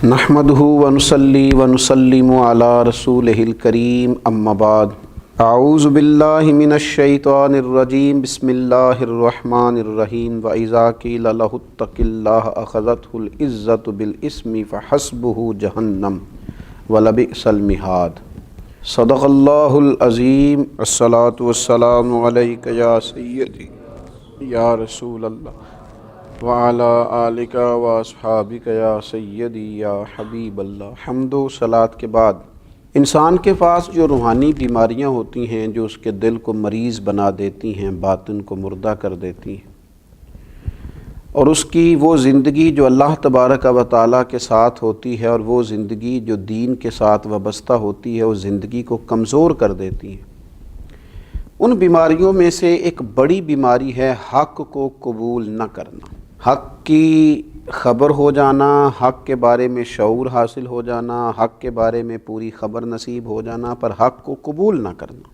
नहमदुहु व नुसल्ली व नुसल्लिमु अला रसूलिहिल करीम अम्मा बाद अऊज़ु बिल्लाहि मिनश शैतानिर रजीम बिस्मिल्लाहिर रहमानिर रहीम व इज़ा क़ील लहुत्तक़िल्लाह अख़ज़तहुल इज़्ज़तु बिल इस्मि फ़हस्बुहु जहन्नम व लबिअसल मिहाद। सदक़ल्लाहुल अज़ीम। अस्सलातु वस्सलामु अलैका या सय्यदी या रसूलल्लाह व अला आलिका व अस्हाबिका या सय्यदी या हबीबल्लाह। हम्दो सलात के बाद इंसान के पास जो रूहानी बीमारियां होती हैं, जो उसके दिल को मरीज़ बना देती हैं, बातिन को मुर्दा कर देती हैं, और उसकी वो ज़िंदगी जो अल्लाह तबारक व तआला के साथ होती है और वो ज़िंदगी जो दीन के साथ वाबस्ता होती है, वो ज़िंदगी को कमज़ोर कर देती है। उन बीमारियों में से एक बड़ी बीमारी है हक़ को कबूल न करना। हक़ की ख़बर हो जाना, हक़ के बारे में शऊर हासिल हो जाना, हक़ के बारे में पूरी ख़बर नसीब हो जाना, पर हक़ को कबूल ना करना।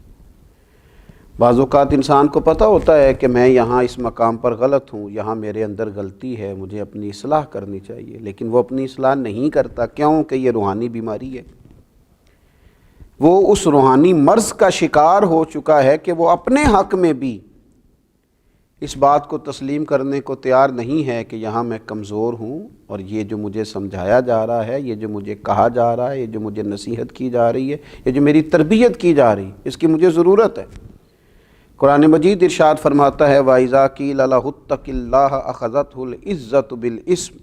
बाज़ औक़ात इंसान को पता होता है कि मैं यहाँ इस मकाम पर गलत हूँ, यहाँ मेरे अंदर गलती है, मुझे अपनी इस्लाह करनी चाहिए, लेकिन वो अपनी इस्लाह नहीं करता। क्यों? कि ये रूहानी बीमारी है। वो उस रूहानी मर्ज़ का शिकार हो चुका है कि वो अपने हक़ में भी इस बात को तस्लीम करने को तैयार नहीं है कि यहाँ मैं कमज़ोर हूँ, और ये जो मुझे समझाया जा रहा है, ये जो मुझे कहा जा रहा है, ये जो मुझे नसीहत की जा रही है, ये जो मेरी तरबियत की जा रही है, इसकी मुझे ज़रूरत है। कुरान मजीद इरशाद फरमाता है व इज़ा क़ील लहुत्तक़िल्लाह अख़ज़तहुल इज़्ज़तु बिल इस्म।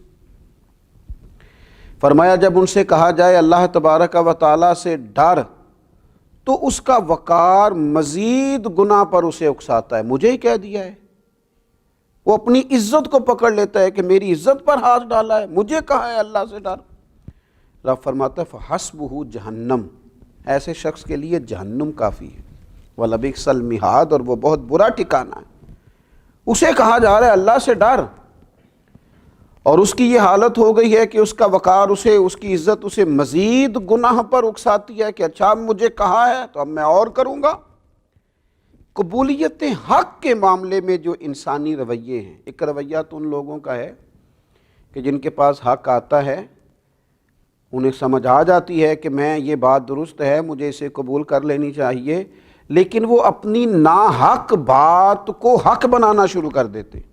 फरमाया जब उनसे कहा जाए अल्लाह तबारक व तआला से डर, तो उसका वक़ार मज़ीद गुनाह पर उसे उकसाता है। मुझे ही कह दिया है, वो अपनी इज़्ज़त को पकड़ लेता है कि मेरी इज़्ज़त पर हाथ डाला है, मुझे कहा है अल्लाह से डर। रब फरमाता है फ़हस्बुहु जहन्नम, ऐसे शख्स के लिए जहन्नुम काफ़ी है, व लबिअसल मिहाद, और वो बहुत बुरा ठिकाना है। उसे कहा जा रहा है अल्लाह से डर, और उसकी ये हालत हो गई है कि उसका वक़ार उसे, उसकी इज़्ज़त उसे मज़ीद गुनाह पर उकसाती है कि अच्छा मुझे कहा है तो अब मैं और करूँगा। कबूलियत हक़ के मामले में जो इंसानी रवैये हैं, एक रवैया तो उन लोगों का है कि जिनके पास हक़ आता है, उन्हें समझ आ जाती है कि मैं ये बात दुरुस्त है, मुझे इसे कबूल कर लेनी चाहिए, लेकिन वो अपनी नाहक़ बात को हक़ बनाना शुरू कर देते,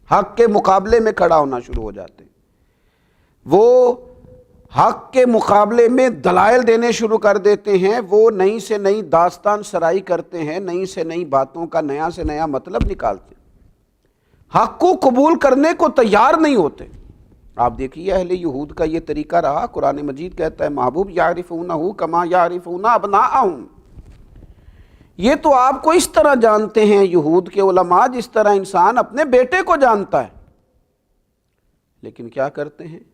हक़ के मुकाबले में खड़ा होना शुरू हो जाते। वो हक़ के मुकाबले में दलाइल देने शुरू कर देते हैं, वो नई से नई दास्तान सराई करते हैं, नई से नई बातों का नया से नया मतलब निकालते हैं, हक़ को कबूल करने को तैयार नहीं होते। आप देखिए अहले यहूद का ये तरीका रहा। कुरान मजीद कहता है महबूब यारिफूनहु कमा यारिफूना अबनाअहुम, ये तो आपको इस तरह जानते हैं यहूद के उलमा जिस तरह इंसान अपने बेटे को जानता है, लेकिन क्या करते हैं,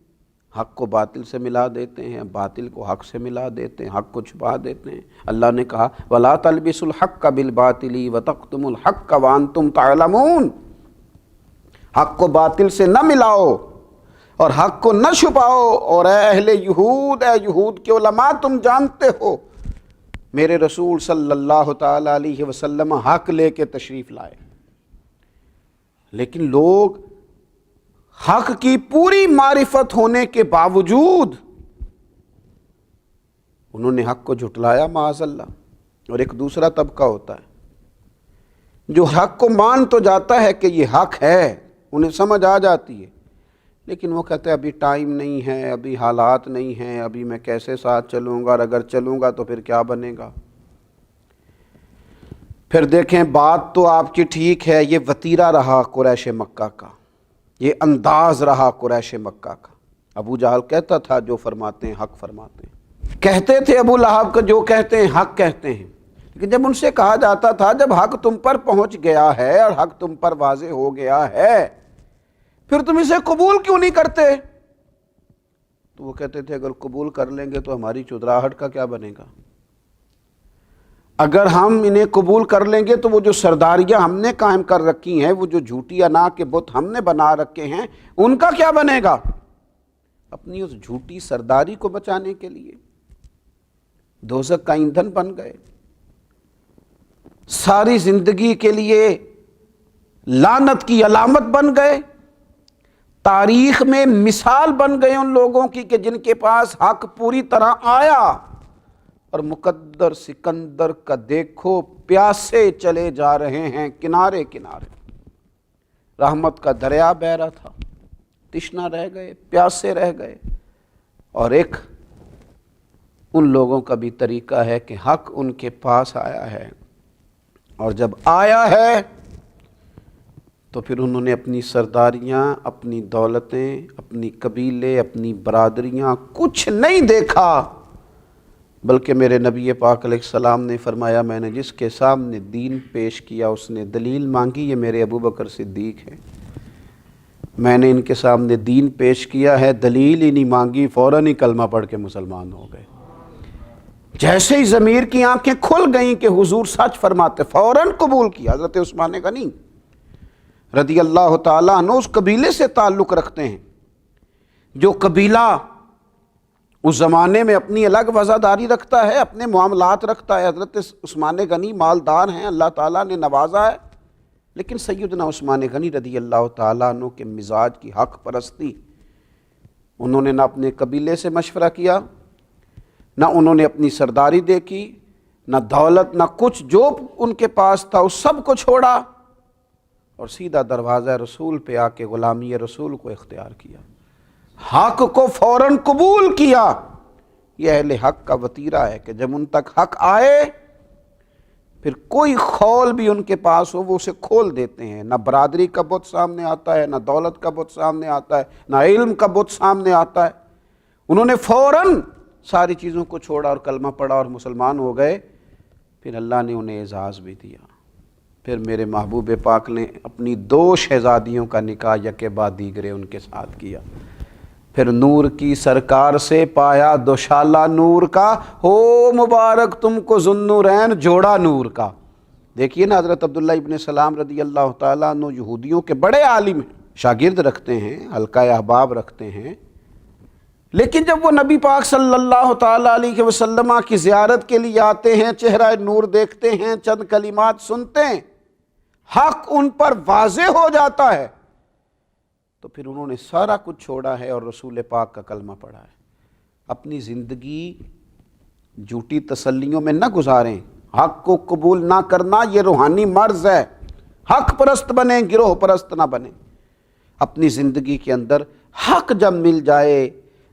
हक़ को बातिल से मिला देते हैं, बातिल को हक़ से मिला देते हैं, हक़ को छुपा देते हैं। अल्लाह ने कहा वला तलबिसुल हक़्क़ बिल बातिली व तक़्तुमुल हक़्क़ व अंतुम तालमून, हक़ को बातिल से न मिलाओ और हक़ को न छुपाओ। और ऐ अहले यहूद, ऐ यहूद के उलमा, तुम जानते हो मेरे रसूल सल्लल्लाहु ताला अलैहि वसल्लम हक़ लेके तशरीफ़ लाए, लेकिन लोग हक़ की पूरी मारिफत होने के बावजूद उन्होंने हक़ को झुटलाया माअज़ल्लाह। और एक दूसरा तबका होता है जो हक़ को मान तो जाता है कि ये हक़ है, उन्हें समझ आ जाती है, लेकिन वो कहते हैं अभी टाइम नहीं है, अभी हालात नहीं हैं, अभी मैं कैसे साथ चलूँगा, और अगर चलूँगा तो फिर क्या बनेगा। फिर देखें बात तो आपकी ठीक है, ये वतीरा रहा कुरैश मक्का का, ये अंदाज रहा कुरैश मक्का का। अबू जहल कहता था जो फरमाते हैं हक़ फरमाते हैं, कहते थे अबू लहब का जो कहते हैं हक़ कहते हैं, लेकिन जब उनसे कहा जाता था जब हक़ तुम पर पहुँच गया है और हक़ तुम पर वाज़े हो गया है, फिर तुम इसे कबूल क्यों नहीं करते, तो वो कहते थे अगर कबूल कर लेंगे तो हमारी चुदराहट का क्या बनेगा, अगर हम इन्हें कबूल कर लेंगे तो वो जो सरदारियां हमने कायम कर रखी हैं, वो जो झूठी अना के बुत हमने बना रखे हैं, उनका क्या बनेगा। अपनी उस झूठी सरदारी को बचाने के लिए दोज़ख का ईंधन बन गए, सारी जिंदगी के लिए लानत की अलामत बन गए, تاریخ میں مثال بن گئے ان لوگوں کی کہ جن کے پاس حق پوری طرح آیا، اور مقدر سکندر کا دیکھو پیاسے چلے جا رہے ہیں کنارے کنارے، رحمت کا دریا بہہ رہا تھا، تشنا رہ گئے، پیاسے رہ گئے۔ اور ایک ان لوگوں کا بھی طریقہ ہے کہ حق ان کے پاس آیا ہے، اور جب آیا ہے تو پھر انہوں نے اپنی سرداریاں، اپنی دولتیں، اپنی قبیلے، اپنی برادریاں کچھ نہیں دیکھا، بلکہ میرے نبی پاک علیہ السلام نے فرمایا میں نے جس کے سامنے دین پیش کیا اس نے دلیل مانگی، یہ میرے ابو بکر صدیق ہیں، میں نے ان کے سامنے دین پیش کیا ہے، دلیل ہی نہیں مانگی، فوراً ہی کلمہ پڑھ کے مسلمان ہو گئے۔ جیسے ہی ضمیر کی آنکھیں کھل گئیں کہ حضور سچ فرماتے، فوراً قبول کیا۔ حضرت عثمان غنی رضی اللہ تعالیٰ عنہ اس قبیلے سے تعلق رکھتے ہیں جو قبیلہ اس زمانے میں اپنی الگ وضعداری رکھتا ہے، اپنے معاملات رکھتا ہے۔ حضرت عثمان غنی مالدار ہیں، اللہ تعالیٰ نے نوازا ہے، لیکن سیدنا عثمان غنی رضی اللہ تعالیٰ عنہ کے مزاج کی حق پرستی، انہوں نے نہ اپنے قبیلے سے مشورہ کیا، نہ انہوں نے اپنی سرداری دیکھی، نہ دولت، نہ کچھ، جو ان کے پاس تھا اس سب کو چھوڑا اور سیدھا دروازہ رسول پہ آ کے غلامی رسول کو اختیار کیا، حق کو فوراً قبول کیا۔ یہ اہل حق کا وتیرہ ہے کہ جب ان تک حق آئے پھر کوئی خول بھی ان کے پاس ہو وہ اسے کھول دیتے ہیں، نہ برادری کا بت سامنے آتا ہے، نہ دولت کا بت سامنے آتا ہے، نہ علم کا بت سامنے آتا ہے۔ انہوں نے فوراً ساری چیزوں کو چھوڑا اور کلمہ پڑھا اور مسلمان ہو گئے۔ پھر اللہ نے انہیں اعزاز بھی دیا، پھر میرے محبوب پاک نے اپنی 2 شہزادیوں کا نکاح یکے بعد دیگرے ان کے ساتھ کیا، پھر نور کی سرکار سے پایا دوشالہ نور کا، ہو مبارک تم کو ذوالنورین جوڑا نور کا۔ دیکھیے نا، حضرت عبداللہ ابن سلام رضی اللہ تعالیٰ عنہ یہودیوں کے بڑے عالم ہیں، شاگرد رکھتے ہیں، حلقہ احباب رکھتے ہیں، لیکن جب وہ نبی پاک صلی اللہ تعالیٰ علیہ وسلم کی زیارت کے لیے آتے ہیں، چہرہ نور دیکھتے ہیں، چند کلمات سنتے ہیں، حق ان پر واضح ہو جاتا ہے، تو پھر انہوں نے سارا کچھ چھوڑا ہے اور رسول پاک کا کلمہ پڑھا ہے۔ اپنی زندگی جھوٹی تسلیوں میں نہ گزاریں، حق کو قبول نہ کرنا یہ روحانی مرض ہے۔ حق پرست بنیں، گروہ پرست نہ بنیں۔ اپنی زندگی کے اندر حق جب مل جائے،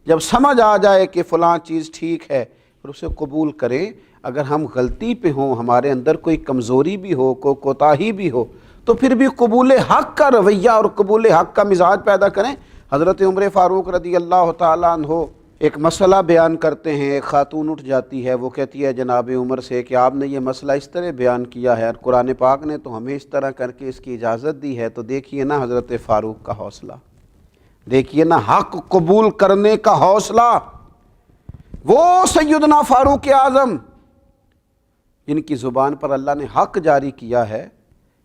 جب سمجھ آ جائے کہ فلاں چیز ٹھیک ہے، پھر اسے قبول کریں۔ اگر ہم غلطی پہ ہوں، ہمارے اندر کوئی کمزوری بھی ہو، کوئی کوتاہی بھی ہو، تو پھر بھی قبول حق کا رویہ اور قبول حق کا مزاج پیدا کریں۔ حضرت عمر فاروق رضی اللہ تعالیٰ عنہ ایک مسئلہ بیان کرتے ہیں، ایک خاتون اٹھ جاتی ہے، وہ کہتی ہے جناب عمر سے کہ آپ نے یہ مسئلہ اس طرح بیان کیا ہے اور قرآن پاک نے تو ہمیں اس طرح کر کے اس کی اجازت دی ہے، تو دیکھیے نا حضرت فاروق کا حوصلہ، دیکھیے نا حق قبول کرنے کا حوصلہ۔ وہ سیدنا فاروق اعظم جن کی زبان پر اللہ نے حق جاری کیا ہے،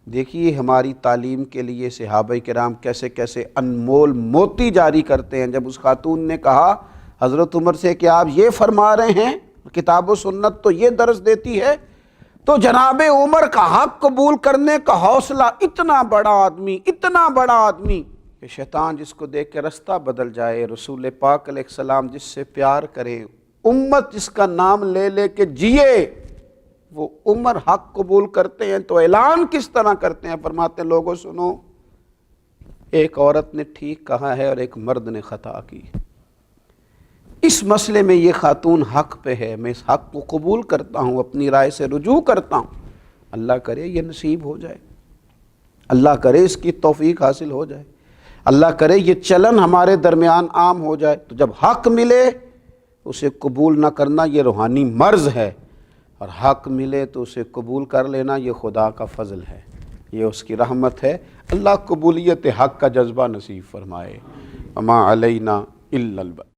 دیکھیے ہماری تعلیم کے لیے صحابہ کرام کیسے کیسے انمول موتی جاری کرتے ہیں۔ جب اس خاتون نے کہا حضرت عمر سے کہ آپ یہ فرما رہے ہیں، کتاب و سنت تو یہ درس دیتی ہے، تو جناب عمر کا حق قبول کرنے کا حوصلہ، اتنا بڑا آدمی، اتنا بڑا آدمی کہ شیطان جس کو دیکھ کے رستہ بدل جائے، رسول پاک علیہ السلام جس سے پیار کرے، امت جس کا نام لے لے کے جیے، وہ عمر حق قبول کرتے ہیں تو اعلان کس طرح کرتے ہیں؟ فرماتے ہیں لوگوں سنو، ایک عورت نے ٹھیک کہا ہے اور ایک مرد نے خطا کی، اس مسئلے میں یہ خاتون حق پہ ہے، میں اس حق کو قبول کرتا ہوں، اپنی رائے سے رجوع کرتا ہوں۔ اللہ کرے یہ نصیب ہو جائے، اللہ کرے اس کی توفیق حاصل ہو جائے، اللہ کرے یہ چلن ہمارے درمیان عام ہو جائے۔ تو جب حق ملے اسے قبول نہ کرنا یہ روحانی مرض ہے، اور حق ملے تو اسے قبول کر لینا یہ خدا کا فضل ہے، یہ اس کی رحمت ہے۔ اللہ قبولیت حق کا جذبہ نصیب فرمائے۔ وما علینا الا البلاغ۔